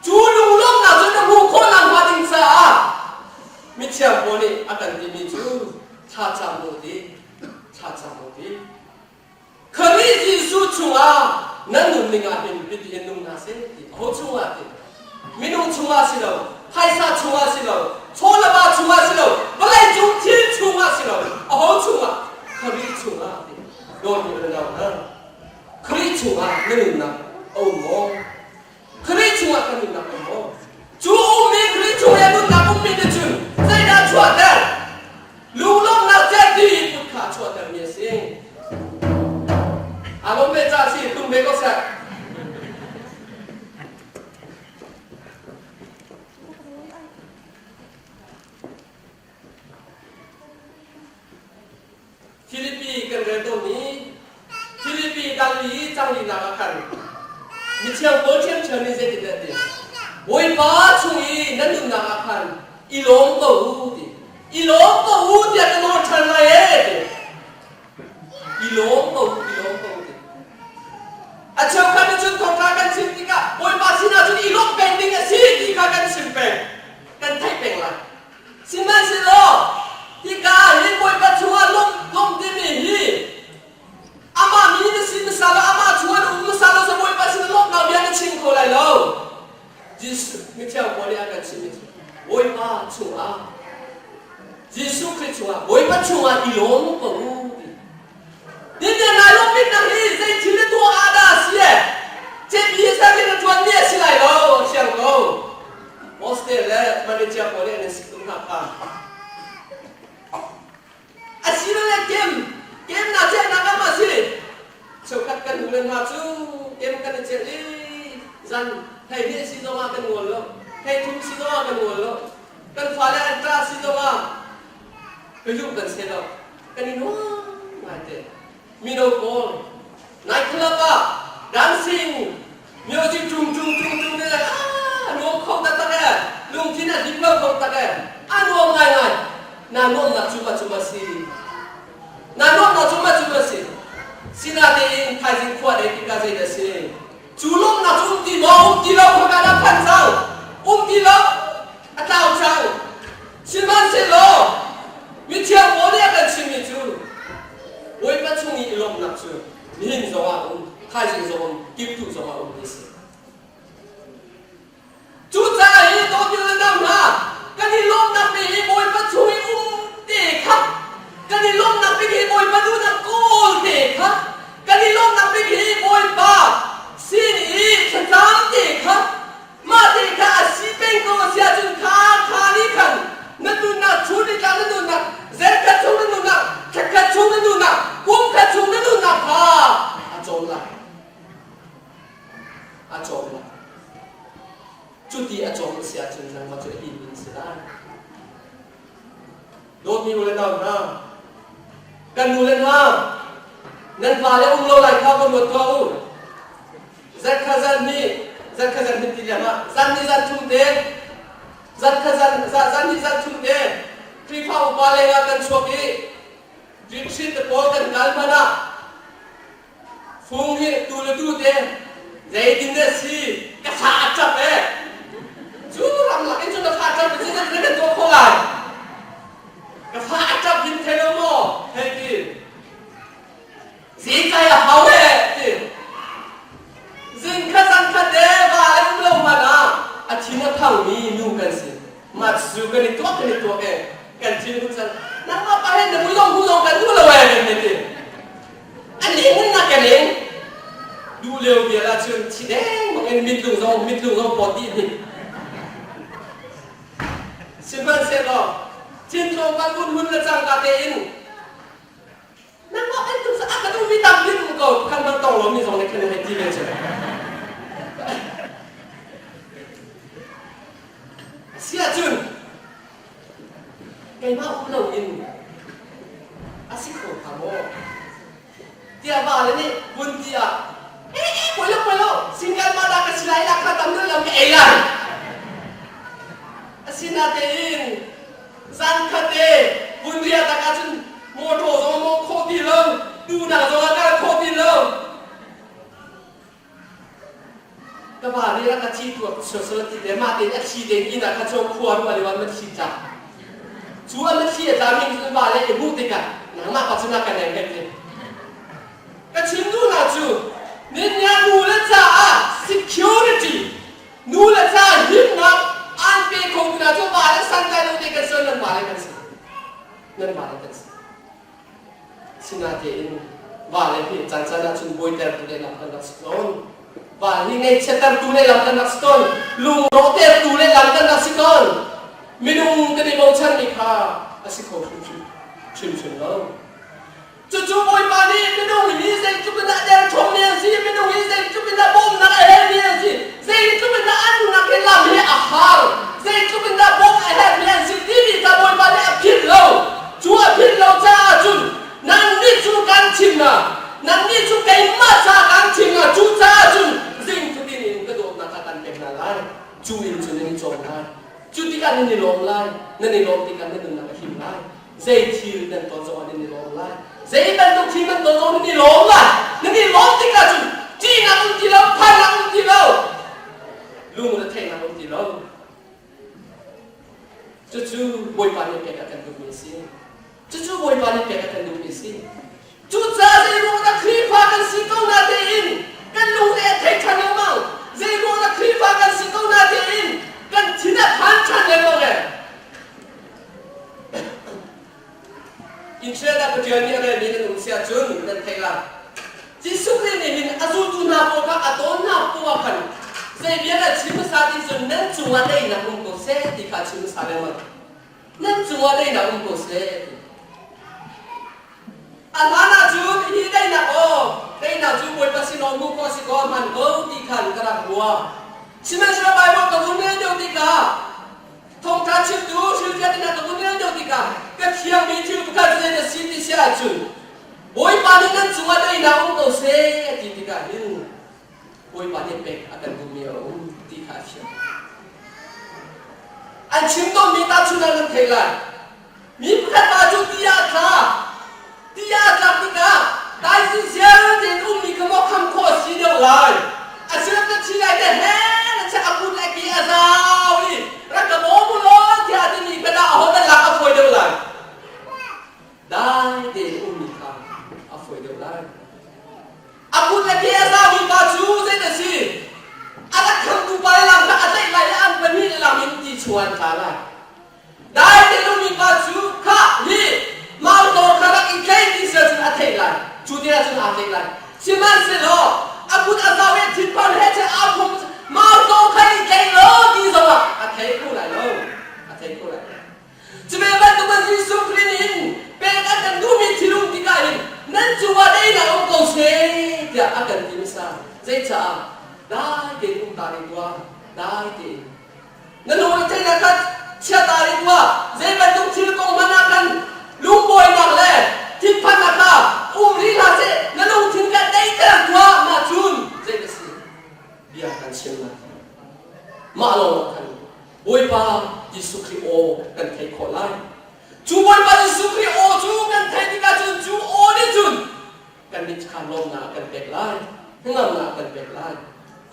จูลุงล้มนักจนจะหูคนหลังมาดิ้งซามิเชียงโบนี่อาการที่มีจูชาจามุดีคริจิสุชุงอานั่นนุ่มนิ่งอาเป็นพิธีนุ่มนาเสติโหชุงอาติมินุ่งชุงอาสิเราไฮซาชุงอาสิเราโชลบาชุงอาสิเราบลายจุงทิลชุงอาสิเราโหชุงอาคริชุงอาติโดนอยู่แล้วนะคริชุงอานั่นนุ่มนะโอ้โมคริชุงอากันนุ่มนะโอ้โมจูมีคริชุงอานุ่มนะอุ้มมีเดจุนใจน่าชัวเดอลุงล้มน่าเจ็บดีพุทธาชัวเดอมีสิ่งอารมณ์เป็นจ่าสิตุ้มเบก็เสร็จฟิลิปปีกันเรื่องตรงนี้ฟิลิปปีดังนี้จังลีนากันมิเชียงโบเชียงเชิญนี่เสด็จเด็ดโวยป้าช่วงนี้นั่นดูนากันอีหลงก็หูดิอีหลงก็หูดิอันนั้นชันมาเอ๋ดิอีหลงก็หูดิอาเจ้าข้าจะจุดของการสิมติกาโวยป้าสินาจุดอีหลงเป็นดิ้งสิที่ข้ากันสิมเป็นกันไทยเป็นละสิมันสิโลที่กาเห็นบอยปัจจุบันลงที่มีฮีอามามีนสินสารอามาชวนอุสารสบอยปัจจุบันลงเราเบียนชิงโคเลยแล้วจิสมิเทียบริอากันชิมิบอยปัจจุบันจิสุคริสต์ว่าบอยปัจจุบันอีหลงก็รู้ดิเดี๋ยวนายลงเป็นนักฮีใจทีละตัวอาดาเสียเจ็บยีสักทีละตัวเนี่ยสิไรแล้วเชียงเรามอสเตอร์แล้วมันจะเทียบริอากันสิคุณภาพอาชีพอะไรเกมน่าเจ๊นักมาสิชาวคัดกันหุ่นมาจูเกมกันเจลีจันให้เรื่องสิโนมากันหัวล้อให้ทุ่มสิโนมากันหัวล้อกันฟ้าแลนตราสิโนมาไปยุ่งกันเสียแล้วกันนี่น้องมาเตะมีโนโกลไนท์คลับอะดันซิ่งมิวสิกจุงเนี่ยโน้ตเขาตัดเนี่ย ลุงที่นั่นดิบเลิกคนตะแกอันรวมไงนาโนนักจุมาสินาโนนักจุมาสิสินาเดนไทยสิขวดเอติกาเจเดสิจูลมนักจุตีบ่ตีเราคนกันพันจังตีเราอัตราจังชิมันเสโลมิเชียวโมเดลกันชิมิจูโวยปัจจุบันอีลมนักจูนี่หินสว่าไทยสิสว่ากิบตุสว่านี่สิจูจ่าอีโตบิลดำนะกันนี่ลมนักปีโวยปัจจุบันเด็กครับกันนี่ลมนักปีโวยปัจจุบันโกเด็กครับกันนี่ลมนักปีโวยป้าสินอีฉันจำเด็กครับมาเด็กค่ะสิเป็นก็เสียจนขานี่ขันนั่นดูนักชูดิการนั่นดูนักเซ็ตกระชุ่มนั่นดูนักแค่กระชุ่มนั่นดูนักกุ้งกระชุ่มนั่นดูนักค่ะอาจงละจุดที่อาจงเสียจนนั่งมาจะอินมินสิได้โดนมีมูลนิธินะกันมูลนิธินั่นฟ้าแล้วเราไล่ข้าวกันหมดตัวจัดขจันนี่ที่เรียกว่าจันนี่จันชุ่มเด็กจัดขจันนี่จันชุ่มเด็กคลิปเอาไปเลยกันช่วงนี้คลิปชีตโพกันกันมานะฟุ้งให้ตูเดใจดินเดสิกระชากจับเอ๊จู่รำหลังจู่กระชากจับเป็นสิ่งที่เป็นตัวคนไรกระชากจับดินเทเลโมเฮ้ยดิสีใจเขาเอ๊ดิสิ่งข้าสังขัดเดบาเลยเรามานะอาทิตย์นั้นทั้งมีนู่นกันสิมาสู้กันในตัวเอ๊กันที่นู่นสันนั่งมาไปให้เดี๋ยวมุ้งกันดูเลยกันดิอันนี้นั่นนักกันเองดูเร็วเบียร์ละเชิญชีแดงมันเป็นมิดลุงเราปอดดีนี่สิบวันเสร็จแล้วจินโตกันหุ่นละจังกาเตอินนั่นว่าไอ้ตุ้งสะอาดกันดูมีดำลิ้นก็ขั้นมันโตแล้วมีสองในขณะที่เป็นใช่ไหมเสียจุนไงบ้าเราอินอาศิโคทามโมเดียบ้าเลยนี่บุญเดียpolo singgal mala kasilay la katamno lang kailan asinatin san khate bunria takachun moto zomo khoti lo tuna zoga khoti lo kabari la kachi tu society de ma te achi de ina kacho khwa ru ali wan ma chi cha chu an chi ta min su ba le e bu te ka na ma pa chuna ka ne ke ka chin du na chuนี่เนี่ยนูละจ้า security นูละจ้าหินนับอันเป็นคงนะจะมาแล้วสั่งใจเราเด็กกันส่วนนั้นมาเลยกันสินั่นมาเลยกันสิสินาเดนว่าเลยพี่จันทร์นะชุนบอยเตอร์ตัวเล่นลำกันนักสตอนว่านี่ไงเชตเตอร์ตัวเล่นลำกันนักสตอนลุงโรเตอร์ตัวเล่นลำกันนักสตอนไม่นุ่งกันในมองฉันนี่ค่ะอาศัยเขาชิมแล้วจู่ๆบอยปานี่ไม่นุ่งนี่เซ็งจุเป็นอะไรชมเนี่ยสิไม่นุ่งนี่เซ็งจุเป็นอะไรบ่มนักเฮเนี่ยสิเซ็งจุเป็นอะไรอันนักเฮล่ามีอาหารเซ็งจุเป็นอะไรบ่มเฮเนี่ยสิที่นี่ถ้าบอยปานี่พิษเราจู่พิษเราจ้าจุนนั่นนี่จู่กันชิมนะนั่นนี่จู่ไก่มาจ้ากันชิมนะจู่จ้าจุนเซ็งจุดนี้กระโดดนักการเป็นอะไรจู่อินจุดนี้จงได้จู่ที่กันนี่ลงไล่นั่นนี่ลงที่กันนี่นักหิมไล่เซ็งที่นั่นตัวจงนี่ลงไล่เซ็งเป็นตัวที่มันตัวจงนี่ลงไล่นั่นนี่ลงที่กันจุนจีนักอุติเราพันนักอุติเราลุงจะเทนักอุติเราจู่ๆบอยปานี่เปกันดูมิสิจู่ๆบอยปานี่เปกันดูมิสิจู่ๆจะรู้นักครีฟ้ากันสิก้าวหน้าเดินกันลุงจะเทชันยังมั่งจะรู้นักครีฟ้ากันสิก้าวหน้าเดินกันที่นั่นพันชันยังมั่งอินเชื่อได้ก็เจอเนี่ยเลยมีหนุ่มเสียจุนนั่นเท่าไรที่สุดเลยเนี่ยมีอาซูตุนาโปกับอาโตนาโปกันเสียเบียร์ชิมซาติจุนนั่นจุงอะไรนะอุ้มโกเซติขาชิมซาเลยมันนั่นจุงอะไรนะอุ้มโกเซอันนั้นจุนที่ได้นะโอ้ได้นะจุนบอยปัสสิโนมุกสิกอมันโอ้ติขันกระหัวชิมเชื่อไปว่ากับคนนี้เดียวติกาทงทัดชิมดูชิมเจ้าตินะกับคนนี้เดียวติกาก็เที่ยวมีชิมกันจะได้สิที่เสียจุนบอยปานี่นั่นจุงอะไรนะอุ้มโกเซติกาหินบอยปานี่เป็กอาการดูมีอุ้มติขาเชียว อันชิมต้นมีตาชุนันเทลันมีพระตาจุติยาคาติยาคาติกาได้สิเสียเจนอุ้มมีกมอกคำโคสีเดียวเลยอาเชื่อจะชี้ไอ้เด็กแฮ่จะอาบุญเล็กกี่อาซาวิรักกับโอ้บุญล้อที่อาจจะมีกระดาษหัวแต่หลักอาฟอยเดียวเลยได้เด็กอุ้มมีคำอาฟอยเดียวเลยอาบุญเล็กกี่อาซาวิบาจูเจนสิอาจจะคำดูไปหลังถ้าอาจจะไหลอันเป็นนี่หลังมินจีชวนกันเลยได้เด็กอุ้มมีบาจูข้าฮีมาโตขณะอีกแค่ที่เสียจนอาเทลันจูเดียจนอาเทลันชิมันเสร็จแล้วอาบุญอาซาเวทิพันเฮเจอาบุญมาโตขณะอีกแค่โลดีสวะอาเทกูไรโลอาเทกูไรจะเป็นแบบตัวยิสุครินินเป็นอาการดูมีที่ลุงที่กันนั่นจูว่าได้นะองค์กษเดียอาการที่มิสาเจ้าได้เด็กอุ้มตาดีกว่าได้เด็กนั่นโอ้ยเจ้านักเชื่อตาดีกว่าเจ้าเป็นตุ้งที่ลุงมานักกันลุงบอยนักเลยที่พันนักอุ้มรีลาเจ้นั่นลุงถึงกันได้แต่ตัวมาจุนเจ้าสิเบียกันเชื่อมามาลงกันบอยปายิสุคริโอกันเทคอไลจูบอยปายิสุคริโอจูกันเทติกาจุนจูโอนี่จุนกันดิฉันลงนากันเบกไลเงานากันเบกไล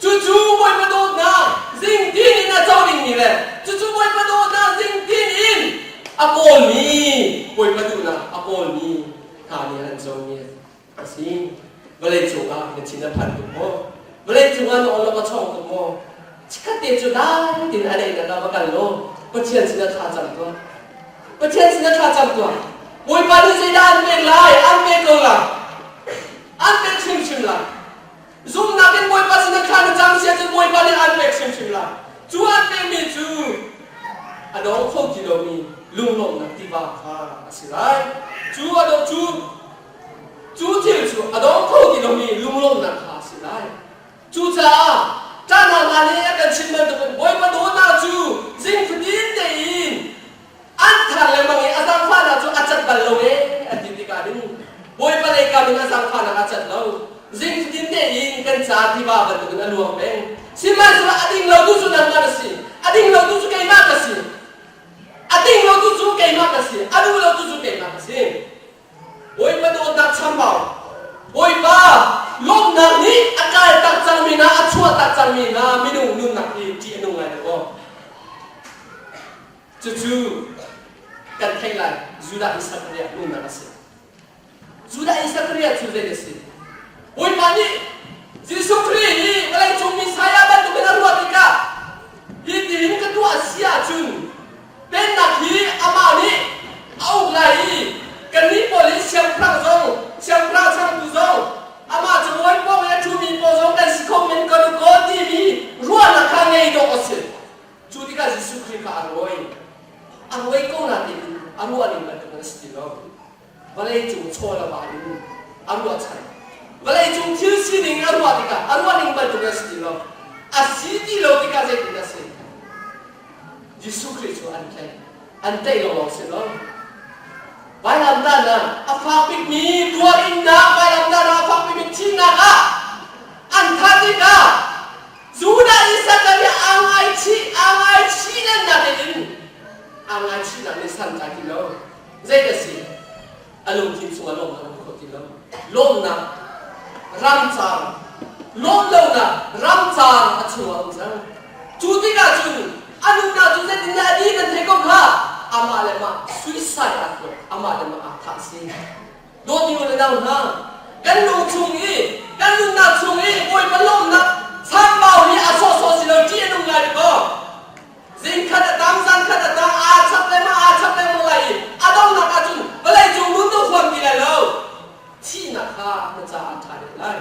จูบอยปาโดนาซิงดินน่าเจ้าดินนี่แหละจูบอยปาโดนาซิงดินอินอาโกนี่บอยปาดูนาอาโกนี่ท่านี้ฮันโซนี่สิเวลาจูงอ่ะเป็นชิ้นละพันตัวโมเวลาจูงอ่ะน้องเราก็ช่องตัวโมชิคกี้พายจูได้ดินอะไรกันเราประกันโลก็เชียนสินะข้าจำตัวก็เชียนสินะข้าจำตัวบอยปาดูใจด้านเป็นไรอันเป็นตัวละอันเป็นชิมละซุ่มนักเป็นบอยปาสินะข้าจำเสียจะบอยปาดูอันเป็นชิมละจูอันเป็นมีจูอันน้องเขากิโลมีลุงลงนักที่บ้าค่ะสิไรจูอันน้องจูที่จูอันน้องเขากิโลมีลุงลงนักค่ะสิไรจูจ้าจ้านามาเนี่ยกันชิมมันตัวเป็นบอยปาดูน่าจูซิงฟดินเดอินอันทันเลยมั้งอาจารย์ฟ้าน่าจูอาจารย์บัลลงเองอันที่ดีกันนี่บอยปาเลยกันอาจารย์ฟ้าน่าอาจารย์เราซิงฟดินเดอินกันจ้าที่บ้าบัลลงนั่นรวมเป็นสิมันสุดอดีตเราดูสุดนั่นมาสิอดีตเราดูสุดใครมากสิอดีตเราดูสุดใครมากสิอดีตเราดูสุดใครมากสิบอยปาดูนักช่างเบาบอยปาลมนักนี้อากาศตักจังมีนะอัชวตักจังมีนะไม่นุ่งนุ่งนักที่จีนุ่งไงนะก็จู่ๆกันใครไล่จูดาอิสราเอลนุ่งนักสิจูดาอิสราเอลจู่เด็กสิบอยปานี่ยิสุคริสต์เวลาจงมีสายบันทุกนักรัวติกาฮิตหิมกันตัวเสียจุนเป็นนักฮีอามานี่เอาไงกันนี้โพลิสเชียงพระจงเชียงพระช่างตุจงอามาจะวันพวกนี้ชูมีโพจงกันสิคอมเมนต์กันก็ดีมีรัวนักขังไงดอกสิจูติกายิสุคริสต์ก็อร่อยก็น่าดีอร่อยนี่มันเป็นสติลเวลาจงโชว์ละบาลีอร่อยใช่เวลาจงที่สิ่งนี้อร่อยติกาอร่อยนี่มันเป็นสติลอาศิติโลติกาเจติกาสิยิสุคริสต์อันเตยลงสิลไปลำดันนะอาฟังปิดมีตัวอินนะไปลำดันอาฟังปิดมีที่นะอันทัดติกาจูดาอิสราเอลอังไอชีนั่นนะเด็กอังไอชีนั่นนี่สันใจกิโลเจ๊ก็สิอารมณ์ที่สุวรรณอารมณ์คนกิโลลมนะรำจางลมเลวนะรำจางอัจฉริยะจังจูติกาจูอันนู้นนะจูเจตินาดีกันเทก็ค่ะอามาเลมาสุยสายอัดเลยอามาเลมาอัดทักษิณโดนอยู่ในดาวนะกันลุงชุงอีกันลุงนักชุงอีโอยมันลมนะช่างเบานี่อาโซสิเราจีนุ่งไงดีก็สิ่งขัดตามสันขัดตามอาชับเลยมาอะไรอาต้องนักอาจุนเวลาจุงมุ่งตัวความกิเลสเราที่นักข้าพระเจ้าอันทันเลย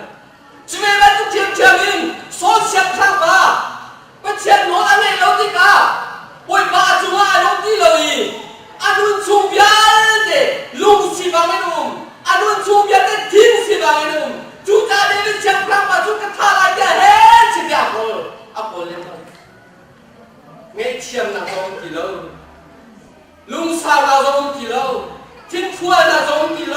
ชีวิตมันทุกเทียมมินโซเชียลข้างมาประเทศโน้นอะไรเราติกาโอยบ้าจุงอาเราที่เลยอันนู้นชุบยาเดลุงสิบังเงินอันนู้นชุบยาเดทิ้งสิบังเงินจุดอะไรเป็นเชียงพระมาจุดกระทาอะไรเดเฮ้สิเดียบเลยอัปโปเลยมั้งเงี้ยเชียงนักร้องกิโลลุงสาวนักร้องกิโลทิ้งทัวร์นักร้องกิโล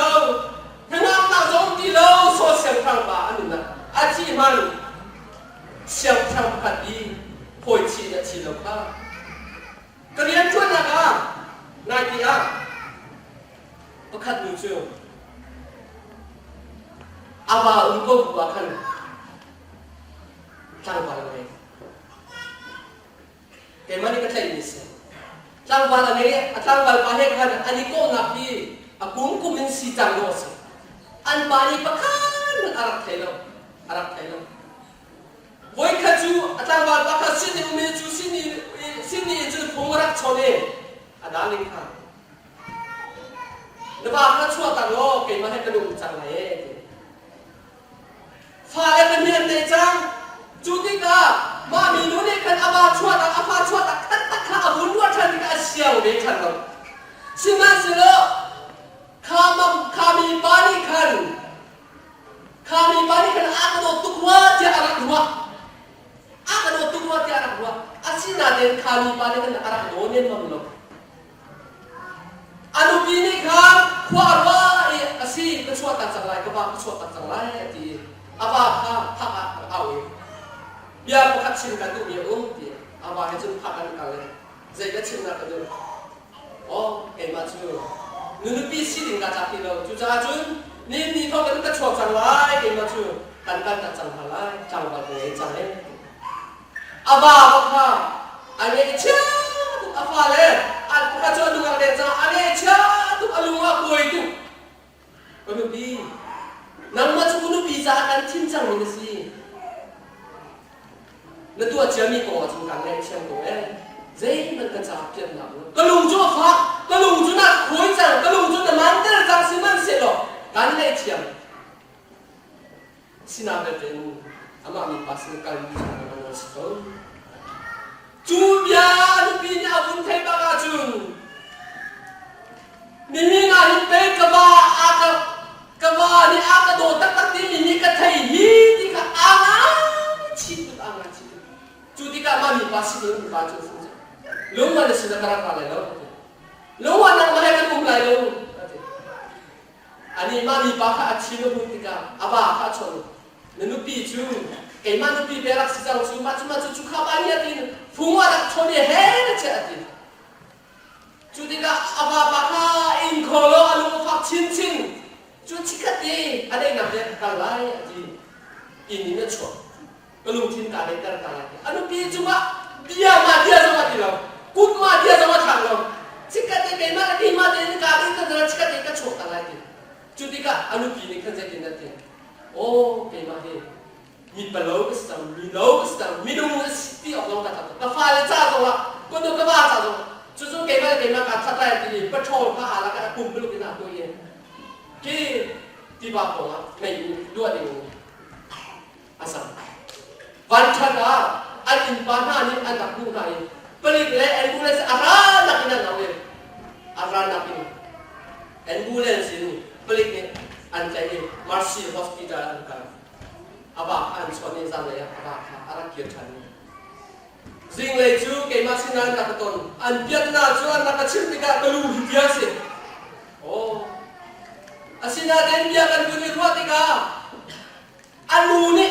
ทั้งน้ำนักร้องกิโลโซเชียลพระมาอันนู้นนะอาชีพมันเชียงพระพัดดีโพยชีนะชีโลก้า ก็เรียนชวนนะครับนายที่ประคัดมือเชื่ออาว่าก็บัวขันจังหวะอะไรเกี่ยมันนี่ก็ใช่ดิสิจังหวะอะไรจังหวะไปให้ขันอันนี้ก็นับที่กุ้งกุ้งมันสีจังโนสิอันบาลีประคันอารักไทยแล้วอารักไทยแล้ววัยขจูจังหวะประคันสิ่งนี้มันจูสิ่งนี้จะพงรักชนเองอันนั้นค่ะแล้วว่าถ้าชั่วต่างโลกเกี่ยมันให้กระดูกจังไรฟ้าเล่นเมียนในจังจุดที่กามามีนู้นนี่ขันอาบาชั่วต่างอาบาชั่วต่างขันตะขาบุญว่าฉันที่กาเสียวเด็กขันเราสิ่งนั้นสิโลข้ามีปานิขันอากระโดดตุกว่าที่อารักหัวอากระโดดตุกว่าที่อารักหัวอาศินาเดินข้ามีปานิขันอารักโดนเนี่ยมันลงอนุปีนี้ขันขวาว่าอาศิก็ชั่วต่างจังไรก็ว่าก็ชั่วต่างจังไรที่อาบาพักเอาเองเบียร์พักชิมกันดูเบียร์ที่อาบาให้จุนพักกันกันเลยใจก็ชิมกันดูโอ้เอ็มมาจูนู่นปีสิดิ่งกันจากที่เราจูจ้าจุนนี่ท้องกันก็ชั่วจังไรเอ็มมาจูกันจังไรจังวันเลยจังเลยอาบาพักอันนี้เชื่อทุกอาบาเลยอันพักจูดูกันเลยจ้าอันนี้เชื่อทุกอารมณ์ว่าป่วยทุกก็นู่นปีนั่งมาจุกุนุปีจากกันทิ้งจังเลยสิแล้วตัวเจ้ามีก่อจุกันเลยเช่นตัวเจ๊มันกระจายเพี้ยนหนักก็ลุงจู่ฟักก็ลุงจู่นักคุยจังก็ลุงจู่นักมันเตอร์จังสิมันเสียหรอกันเลยเที่ยงสินาเบ็ดเป็นอามามีปัสสาวะกันจังมันสิโตจูเบียนุปีนี้อาวุธเทปากาจุนนี่งานที่เป็นกบ้าอากาก็ว่านี่อากระโดดตักที่นี่ก็ไทยฮีที่ก็อ่างชิดจุดที่ก็มามีภาษีมีภาษีสิ่งลุงมันจะสิ่งการอะไรแล้วลุงวันนั้นมาให้กันมุมไหนลุงอันนี้มามีภาษาชิโนบุติกาอาบะข้าชนนุปีจูเอ็มนุปีเบรักสิจังจูมาจูข้าบ้านยัดินฟุ้งว่าชนเนี่ยเฮ้ยเจ้าดิจุดที่ก็อาบะภาษาอินโคโลอารมณ์ฟักชินจุดที่ก็ดีอะไรนับเรียนกันไล่ที่อินนี่ไม่ชั่วก็ลุงทิ้งการเรียนกันไล่อันนู้นพี่จุ๊บเดียมาเดียจะมาที่เรากุดมาเดียจะมาทางเราที่ก็ดีเป็นมาที่มาเดินการเรียนกันเราที่ก็ดีก็ชั่วกันไล่ที่จุดที่ก็อันนู้นพี่นี่ขึ้นใจกินนั่นเองโอ้เป็นมาที่มีเปล่าก็สั่งมีโลก็สั่งมีดูมือที่ออกลงกันทั้งแต่ฝ่ายละจ้าตัวก็ดูก็บ้าจ้าตัวจู่ๆเกมมาการทัดได้ที่ประชดพระอาแล้วก็ปุ่มไปลูกกินหน้าตัวเองที่บ้าผมไม่ด้วยเองอาศัยวันชนะอันอินปานานี่อันดับผู้ใดผลิตและเอ็นบูเลนส์อารานักนั่นเอาเองอารานักนี่เอ็นบูเลนส์นี่ผลิตเนี่ยอันใจมาร์ซีฮอสพิทอลอันกันอาบะอันส่วนนี้จำเลยอาบะอารักเกียรติฉันสิ่งเลยจู่เกมาสินันนักต้นอันเบียดนาจู่อันนักชิมติกาตลูหิตยาสิโอ้asina den dia kan bunyi ruatika anu ni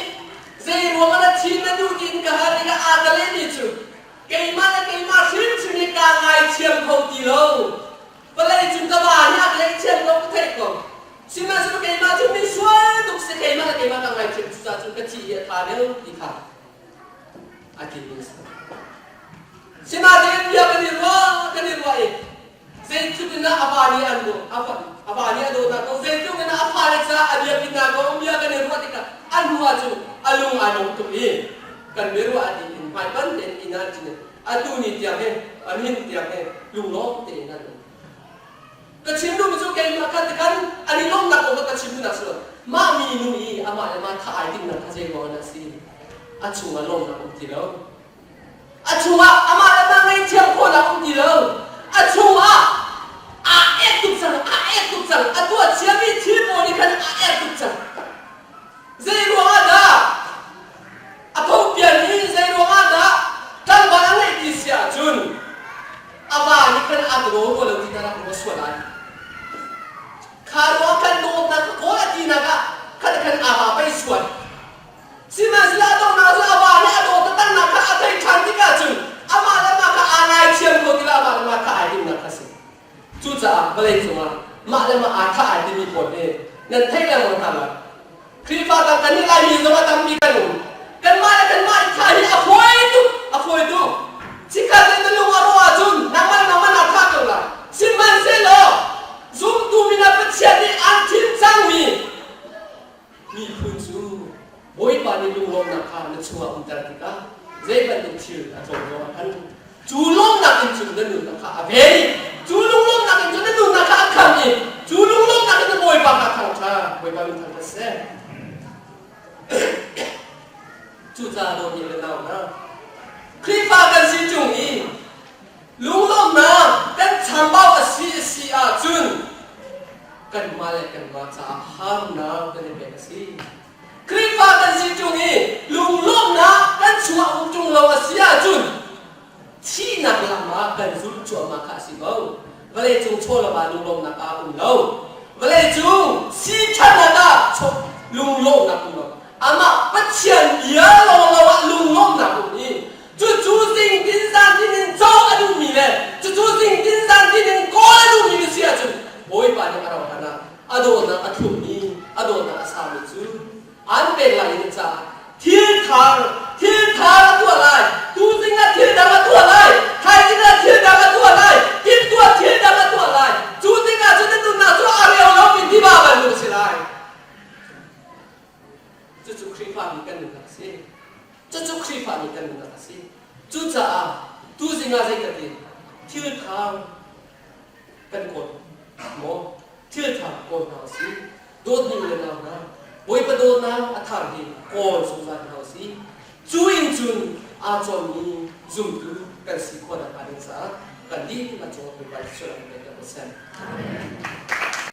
zai ruangana china du din ka hari ka adale ni chu keima sim ni ka ngai chiam khau ti lo palai chu ka ba nya le chiam lo thai ko sima su keima chu mi swa tu se keima ka ngai chiam chu sa chu ka chi ya tha le ti kha akin ni sima den dia kan ni ruwa zai chu na abani ando abani ando na ko zai chu na afale sa adia pinna ko umya kan ruwa tika anwa chu alung anong tu ni kan meru adi in mai ban den ina jine atu ni tiang he anin tiang he lu lo te na ka chimdu mi chu ke ma kan ani long na ko ka chimdu na so ma mi nu ni ama tha ai din na ka je go na si achu ma long na ko ti lo achu ama ngai chiang ko na ko ti lo achu tuksan atua chiami chimo ni kan tuksan zai ruada apo pian ni zai ruada kan barang ni disya jun aba ni kan agro ko lo ditara ko swalai kharo kan no na ko atina ka kan aba pai swal sima sila dong na aba ni ado tan na ka atai chanti ka jun ama la ma ka anai chiam ko tila กันมาอาท่าอาจจะมีผลเองนั่นเท่แล้วมันทำอะไรครีฟ้าต่างกันนี่ไรมีสมบัติมีกันหนุนกันมาแล้วกันมาอีกท่านี้อภัยดูสิการเดินลุงอารวาจุนนักมันอาท่ากันละสิมันเสร็จแล้วซุ่มตูมินาเป็นเชียนี่อันทิ้งจังมีพื้นสูงโอยปานี่ลุงลงนักการชัวอุตรติกาเจ็บเป็นตุชิลอาจงโยฮันจูลงนักอินจุนเดินลุงนักการเบรีจูลงนักอินจุนเดินลุงนักการขันนี่จูลงนักอินจุนโอยปานักขันชาโอยปาลุงขันเสร็จจูจ่าโดนยิงเลยนะคลิปกันสิจุงอีลุงลงนะกันฉันบอกว่าสีอาจุนกันมาเลยกันมาจะห้ามนะกันเป็นสิคลิปกันสิจุงอีลุงลงนะกันชัวอุจุงเราสีอาจุนที่นักละมากันสุดชัวมาข้าสิเราเวลาจุงชัวละมาลุงลงนักอาบุญเราเวลาจุงสีฉันนะชัวลุงลงนักบุญเราอามาปัจเจียนเยอะเราลุงลงนักบุญนี่จู่สิ่งที่สันที่นึงโจ้อดูมีเลยจู่สิ่งที่สันที่นึงก้อนอดูมีเสียจุดโอยป่านยังเราหานะอโดนนะอทุมีอโดนนะสามีจุดอันเป็นอะไรนี่จ้าที่ทางตัวอะไรดูสิ่งนั้นที่ทางตัวอะไรใครสิ่งนั้นที่ทางตัวอะไรกินตัวที่ทางตัวอะไรจู่สิ่งนั้นจู่นั้นตัวนั้นตัวอะไรเราเป็นที่บ้าบันรู้สิไรจู่ครีฟ้ามีกันหนึ่งสิจู่ครีฟ้ามีกันหนึ่งสิจู่จ้าดูสิ่งอะไรกันดีที่ทางเป็นคนโมที่ทางคนเราสิโดดนิ่งเลยเรานะโวยประโดดนะอัฐานดีคนสงสารเราสิจู่อินจุนอาจจะมีจุ่มดูกันสิคนละการศึกษากันดีมาจงเป็นไปช่วยกันเป็นกันเสร็จ